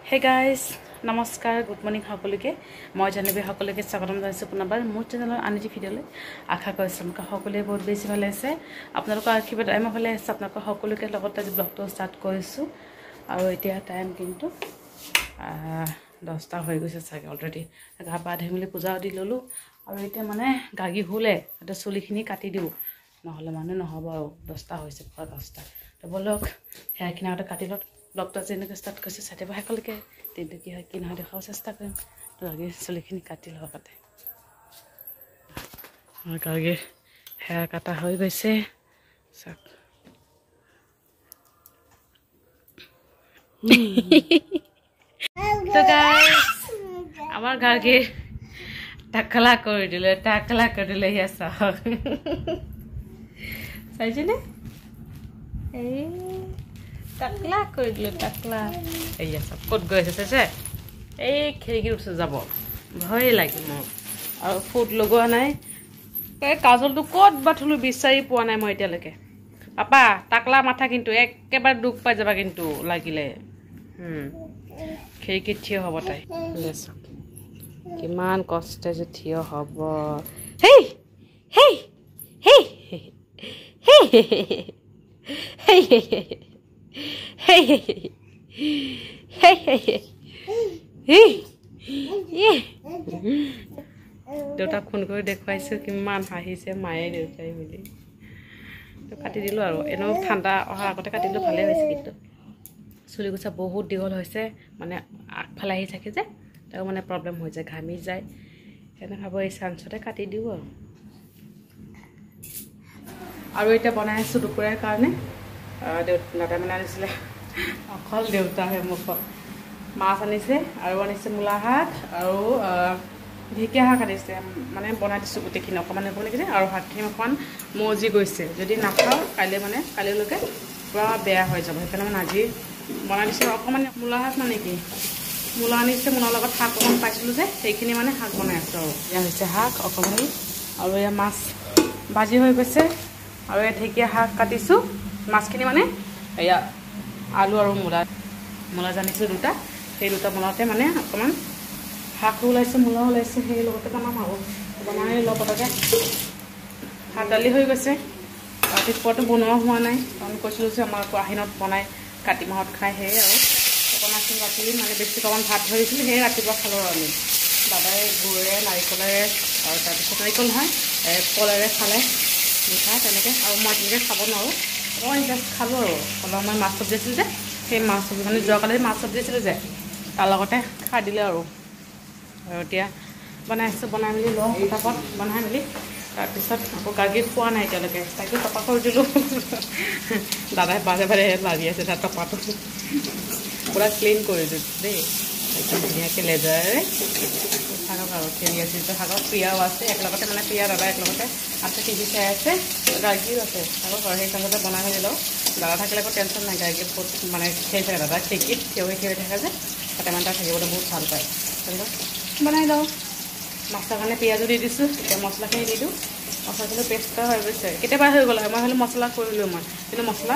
Hey guys, নমস্কাৰ good morning সকলোকে মই জানবী সকলোকে স্বাগতম জনাইছো পুনৰবাৰ মোৰ চেনেলৰ আনজি ভিডিঅ'লৈ আশা কৰিছো সকলোৱে বহুত বেছি ভালে আছে আপোনালোকৰ আশীৰ্বাদ মই ভালে আছে আপোনালোকৰ সকলোকে লগত আজি ব্লগটো ষ্টাৰ্ট কৰিছো আৰু এতিয়া টাইম কিন্তু 10টা হৈ গৈছে চাগে অলৰেডি গা পা ধুই মেলি পূজা দি ললো আৰু এতিয়া মানে গাগি হুলে এটা চুলিখিনি কাটি দিও নহলে মানে নহব আৰু 10টা হৈছে পুৰা 10টা তো বলক হেয়াৰখিনি আগতে কাটি লওক ব্লগটো যেনেকৈ ষ্টাৰ্ট কৰিছে চাইতে সকলোকে দিনটো কি হয় কি নহয় দেখাব চেষ্টা কৰিম তো আগে চুলিখিনি কাটি লওঁ কাটে আগে হেয়াৰ কাটা হৈ গৈছে চাক তো গাইস আমাৰ গাগে টাকলা কৰে দিলে ইয়া চাওক চাইছেনে এই টাকলা কৰি দিলে টাকলা এইয়া সব কত গৈছে চাইছে এই খিৰিকিৰ ওচৰত যাব ভয় লাগে মোৰ আৰু ফুট লগোৱা নাই এই কাজলটো কত বাথুলো বিচাৰি পোৱা নাই মই এতিয়ালৈকে পাপা টাকলা মাথা কিন্তু একেবাৰে দুখ পাই যাবা কিন্তু লাগিলে খিৰিকিত থিয় হ'ব তাই কিমান কষ্টে যে থিয় হ'ব হেই হেই হেই হেই হেই হেই হেই হেই হেই দেউতাক ফোন কৰি দেখুৱাইছো কিমান হাঁহিছে মায়ে দেউতাই মিলি তো কাটি দিলো আৰু এনেও ঠাণ্ডা অহাৰ আগতে কাটি দিলো ভালে হৈছে কিন্তু চুলি গুছা বহুত দীঘল হৈছে মানে আগফালে আহি থাকে যে তাও মানে প্ৰব্লেম হৈ যায় ঘামি যায় এনে ভাবো এই চান্সতে কাটি দিও আৰু এটা বনাই আছো দুপৰীয়াৰ কাৰণে দেউতা মানে আনিছিলে অকল দেউতাহে মোক মাছ আনিছে আৰু আনিছে মূলা শাক আৰু ঢেকীয়া শাক আনিছে মানে বনাই দিছোঁ গোটেইখিনি অকণমান নেকি আৰু শাকখিনি অকণমান মজি গৈছে যদি নাখাওঁ কাইলৈলৈকে পুৰা বেয়া হৈ যাব সেইকাৰণে মানে আজি বনাই দিছোঁ অকণমান মূলা শাক মানে কি মূলা আনিছে মূলাৰ লগত শাক অকণমান পাইছিলোঁ যে সেইখিনি মানে শাক বনাই আছোঁ আৰু এয়া হৈছে শাক অকণমানি আৰু এয়া মাছ ভাজি হৈ গৈছে আৰু এই ঢেকীয়া শাক কাটিছোঁ মাছখিনি মানে এয়া আলু আৰু মূলা জানিছোঁ দুটা সেই দুটা মূলাতে মানে অকণমান শাকো ওলাইছে মূলা ওলাইছে সেই লগতে বনাম আৰু বনাই লওঁ পটকে ভাত দালি হৈ গৈছে ৰাতিপুৱাটো বনোৱা হোৱা নাই কাৰণ কৈছিলোঁ যে আমাৰ আহিনত বনাই কাতি মাহত খাই সেয়ে আৰু বনাইছোঁ ৰাতি মানে বেছি অকণমান ভাত ধৰিছিলোঁ সেয়ে ৰাতিপুৱা খালোঁ আৰু আমি দাদাই গুড়েৰে নাৰিকলেৰে আৰু তাৰপিছত নাৰিকল নহয় কলেৰে খালে মিঠা তেনেকৈ আৰু মই তেনেকৈ খাব নোৱাৰোঁ অকণমান জাষ্ট খালোঁ আৰু অলপ মই মাছ চব্জি আছিলোঁ যে সেই মাছ চব্জি মানে যোৱাকালি মাছ চব্জি আছিলোঁ যে তাৰ লগতে খাই দিলে আৰু এতিয়া বনাইছোঁ বনাই মেলি লওঁ ফটাফট বনাই মেলি তাৰপিছত আকৌ গাৰ্গী খোৱা নাই এতিয়ালৈকে তাইকো টপা কৰি দিলোঁ দাদাই বাৰে বাৰে লাগি আছে তাৰ টপাটো পূৰা ক্লিন কৰি দিছোঁ দেই একদম ধুনীয়াকৈ লেজাৰেৰে থাকক আৰু খেলি আছে থাকক প্ৰিয়াও আছে একেলগতে মানে প্ৰিয়া দাদা একেলগতে আছে টিভি চাই আছে গাৰ্গীও আছে থাকক আৰু সেই কামতে বনাই মেলি লওঁ দাদা থাকিলে আকৌ টেনশ্যন নাই গাৰ্গী বহুত মানে খেলি থাকে দাদা খিৰিকীত থিয় হৈ থাকে যে কেইটামান তাৰ থাকিবলৈ বহুত ভাল পায় তাৰপিছত বনাই লওঁ মাছৰ কাৰণে পিঁয়াজো দি দিছোঁ এতিয়া মছলাখিনি দি দিওঁ মছলাখিনি পেষ্ট কৰা হৈ গৈছে কেতিয়াবা হৈ গ'ল হয় মই হ'লে মছলা কৰিলোঁ মই কিন্তু মছলা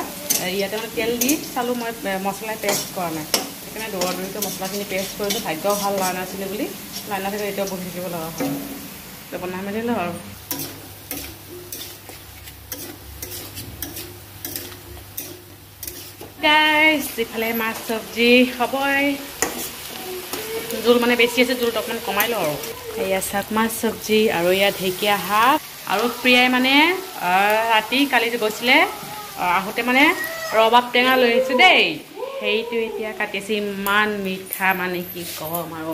ইয়াতে মানে তেল দি চালোঁ মই মছলাই পেষ্ট কৰা নাই সেইকাৰণে দৌৰাদৌৰিকৈ মছলাখিনি পেষ্ট কৰিলোঁ ভাগ্যও ভাল লাইন আছিলে বুলি লাইন নাথাকে এতিয়াও বহি থাকিব লগা হয় বনাই মেলি লওঁ আৰু গাইছ যিফালে মাছ চব্জি হ'বই জোল মানে বেছি আছে জোলটো অকণমান কমাই লওঁ আৰু এয়া শাক মাছ চব্জি আৰু ইয়াত ঢেকীয়া শাক আৰু প্ৰিয়াই মানে ৰাতি কালি গৈছিলে আহোঁতে মানে ৰবাব টেঙা লৈ আহিছোঁ দেই সেইটো এতিয়া কাটিছে ইমান মিঠা মানে কি ক'ম আৰু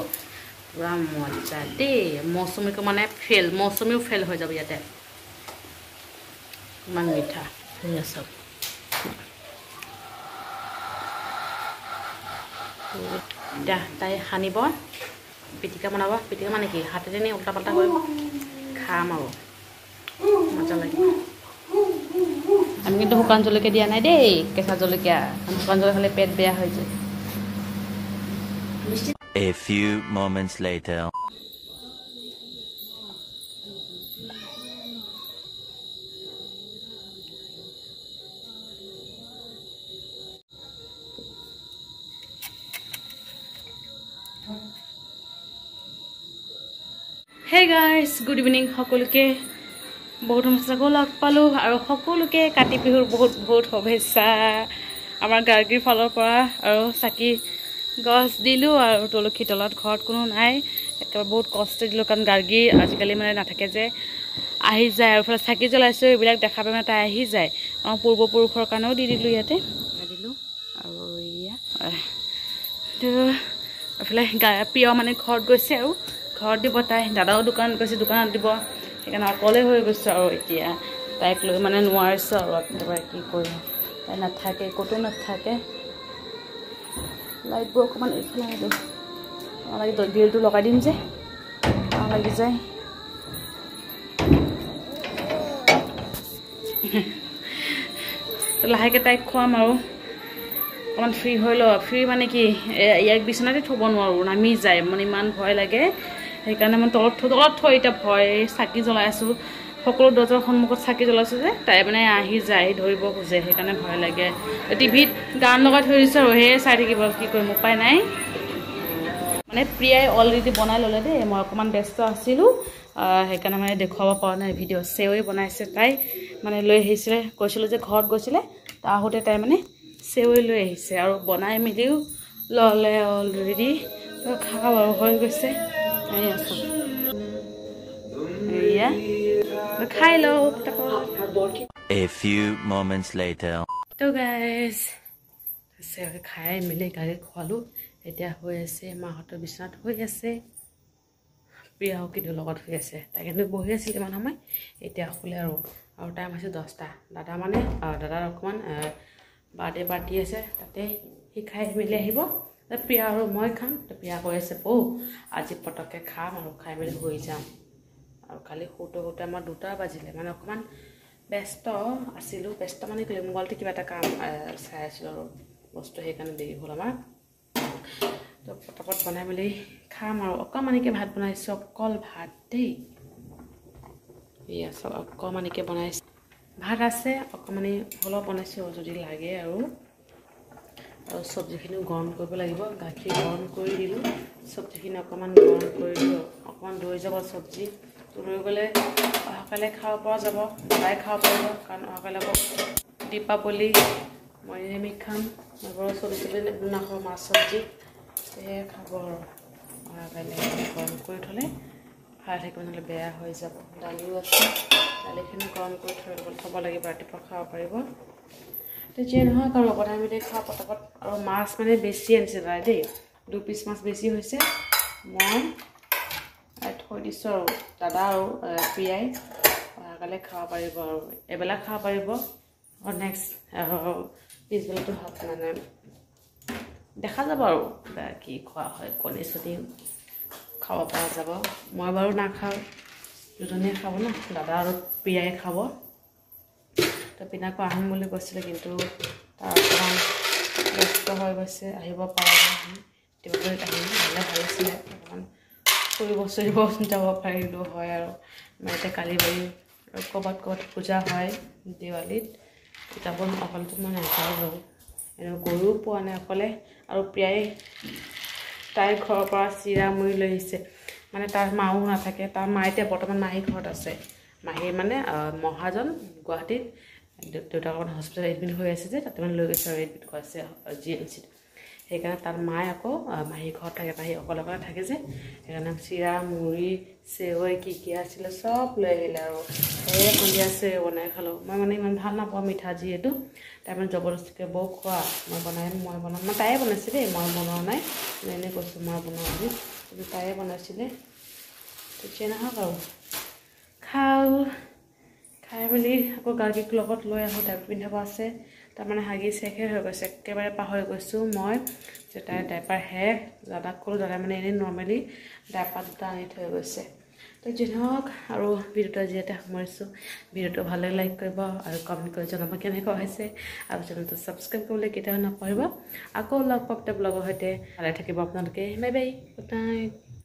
পূৰা মজা দেই মৌচুমীকো মানে মৌচুমীও ফেইল হৈ যাব ইয়াতে ইমান মিঠা চব এতিয়া তাই সানিব পিটিকা বনাব পিটিকা মানে কি হাতেৰে নি উল্টা পাল্টা কৰিব খাম আৰু মজা লাগিব আমি কিন্তু শুকান জলকীয়া দিয়া নাই দেই কেঁচা জলকীয়া শুকান জলকীয়া খালে পেট বেয়া হৈ যায় A few moments later Hey guys, good evening সকলোকে বহুত মজাকৈ লগ পালো আৰু সকলোকে কাতি বিহুৰ বহুত বহুত শুভেচ্ছা আমাৰ গাৰ্গীৰ ফালৰ পৰা আৰু চাকি গছ দিলো আৰু তুলসী তলত ঘৰত কোনো নাই একেবাৰে বহুত কষ্ট দিলো কাৰণ গাৰ্গী আজিকালি মানে নাথাকে যে আহি যায় আৰু ফলে চাকি জ্বলাইছো এইবিলাক দেখা পাই মানে তাই আহি যায় আমাৰ পূৰ্বপুৰুষৰ কাৰণেও দি দিলো ইয়াতে দিলো আৰু ইয়া তো এফালে প্ৰিয় মানে ঘৰত গৈছে আৰু ঘৰত দিব তাই দাদাও দোকান গৈছে দোকানত দিব সেইকাৰণে অকলে হৈ গৈছে আৰু এতিয়া তাইক লৈ মানে নোৱাৰিছোঁ আৰু একেবাৰে কি কৰিম তাই নাথাকে ক'তো নাথাকে লাইটবোৰ অকণমান এইফালে দিওঁ লাগি গ্ৰিলটো লগাই দিম যে লাগি যায় লাহেকৈ তাইক খুৱাম আৰু অকণমান ফ্ৰী হৈ লওঁ ফ্ৰী মানে কি ইয়াক বিচনাতে থ'ব নোৱাৰোঁ নামি যায় মানে ইমান ভয় লাগে সেইকাৰণে মই তলত থৈ এতিয়া ভয় চাকি জ্বলাই আছোঁ সকলো দৰ্জাৰ সন্মুখত চাকি জ্বলাইছোঁ যে তাই মানে আহি যায় ধৰিব খোজে সেইকাৰণে ভয় লাগে টিভিত গান লগাই থৈ দিছোঁ আৰু সেয়ে চাই থাকিব কি কৰিম উপায় নাই মানে প্ৰিয়াই অলৰেডি বনাই ল'লে দেই মই অকণমান ব্যস্ত আছিলোঁ সেইকাৰণে মানে দেখুৱাব পৰা নাই ভিডিঅ' চেৱৈ বনাইছে তাই মানে লৈ আহিছিলে কৈছিলোঁ যে ঘৰত গৈছিলে তাৰ আহোঁতে তাই মানে চেৱৈ লৈ আহিছে আৰু বনাই মেলিও ল'লে অলৰেডি খাব আৰু হৈ গৈছে খাই লওঁ A few moments later. তো গাইজ চেৱৈ খাই মেলি গাড়ী খোৱালোঁ এতিয়া হৈ আছে মাহঁতৰ বিচনাত হৈ আছে প্ৰিয়াও কিন্তু লগত হৈ আছে তাই কিন্তু বহি আছিলে ইমান সময় এতিয়া শুলে আৰু টাইম হৈছে 10টা দাদা মানে দাদাৰ অকণমান বাৰ্থডে পাৰ্টি আছে তাতে সি খাই মেলি আহিব প্ৰিয়া আৰু মই খাম প্ৰিয়া কৈ আছে বৌ আজি পটককৈ খাম আৰু খাই মেলি হৈ যাম আৰু কালি শুতে আমাৰ 2টা বাজিলে মানে অকণমান ব্যস্ত আছিলোঁ ব্যস্ত মানে কি মোবাইলতে কিবা এটা কাম চাই আছিলোঁ আৰু বস্তু সেইকাৰণে দেৰি হ'ল আমাৰ তো পটপট বনাই মেলি খাম আৰু অকণমানিকৈ ভাত বনাইছোঁ অকল ভাত দেই এয়া চব অকণমানিকৈ বনাইছোঁ ভাত আছে অকণমানি অলপ বনাইছোঁ যদি লাগে আৰু চব্জিখিনিও গৰম কৰিব লাগিব গাখীৰ গৰম কৰি দিলোঁ চব্জিখিনি অকণমান গৰম কৰি দিলোঁ অকণমান দৈ যাব চব্জি লৈ গ'লে অহাকালে খাব পৰা যাব সদায় খাব পাৰিব কাৰণ অহাকালে আকৌ দীপাৱলী মই নিৰামিষ খাম মই ঘৰৰ চব্জি নাখাওঁ মাছ চব্জি সেয়ে খাব আৰু অহাকালে গৰম কৰি থ'লে খাই থাকিব নহ'লে বেয়া হৈ যাব দালিও আছে দালিখিনি গৰম কৰি থ'ব লাগিব ৰাতিপুৱা খাব পাৰিব তো যিয়ে নহওক আৰু বনাই মেলি খোৱা পটাপট আৰু মাছ মানে বেছি আনিছে তাই দেই 2 পিচ মাছ বেছি হৈছে মই থৈ দিছোঁ আৰু দাদা আৰু প্ৰিয়াই অহাকালে খাব পাৰিব আৰু এবেলা খাব পাৰিব আৰু নেক্সট পিছবেলাটো মানে দেখা যাব আৰু কি খোৱা হয় কণী চণী খাব পৰা যাব মই বাৰু নাখাওঁ দুজনীয়ে খাব ন দাদা আৰু প্ৰিয়াই খাব তো পিনাকো আহিম বুলি কৈছিলে কিন্তু তাৰ অকণমান ব্যস্ত হৈ গৈছে আহিব পৰা নাই দেওবাৰীত আহিম হ'লে ভাল আছিলে অকণমান ফুৰিব যাব পাৰিলোঁ হয় আৰু আমাৰ এতিয়া কালিবাৰী আৰু ক'ৰবাত পূজা হয় দেৱালীত যাব অকলেতো মই নাযাওঁ বাৰু এনেও গৈও পোৱা নাই অকলে আৰু প্ৰিয়াই তাইৰ ঘৰৰ পৰা চিৰা মুড়ি লৈ আহিছে মানে তাৰ মাও নাথাকে তাৰ মা এতিয়া বৰ্তমান মাহী ঘৰত আছে মাহী মানে মহাজন গুৱাহাটীত দেউতাক অকণমান হস্পিটেলত এডমিট হৈ আছে যে তাতে মানে লৈ গৈছে আৰু এডমিট কৰাইছে GMCত সেইকাৰণে তাৰ মায়ে আকৌ মাহী ঘৰত থাকে মাহী অকলে থাকে যে সেইকাৰণে চিৰা মুড়ি চেৱৈ কি আছিলে চব লৈ আহিলে আৰু সেই সন্ধিয়া চেৱৈ বনাই খালোঁ মই মানে ইমান ভাল নাপাওঁ মিঠা যিহেতু তাই মানে জবৰদস্তিকৈ বৌ খোৱা মই বনাম মই তায়ে বনাইছে দেই মই বনোৱা নাই এনেই কৈছোঁ মই বনোৱা বুলি কিন্তু তায়ে বনাইছিলে তেতিয়া নহওক আৰু খাই মেলি আকৌ গাৰ্গীক লগত লৈ আহোঁ ডাইপাৰ পিন্ধাব আছে তাৰমানে হাগি শেষে হৈ গৈছে একেবাৰে পাহৰি গৈছোঁ মই যে তাইৰ ডাইপাৰ শেষ দাদাক ক'লোঁ দাদাই মানে এনেই নৰ্মেলি ডাইপাৰ 2টা আনি থৈ গৈছে তো যি নহওক আৰু ভিডিঅ'টো যিহেতু সামৰিছোঁ ভিডিঅ'টো ভালে লাইক কৰিব আৰু কমেণ্ট কৰি জনাব কেনেকুৱা হৈছে আৰু চেনেলটো ছাবস্ক্ৰাইব কৰিবলৈ কেতিয়াও নাপাহৰিব আকৌ লগ পাম ব্লগৰ সৈতে ভালে থাকিব আপোনালোকে বাই বাই গুড নাইট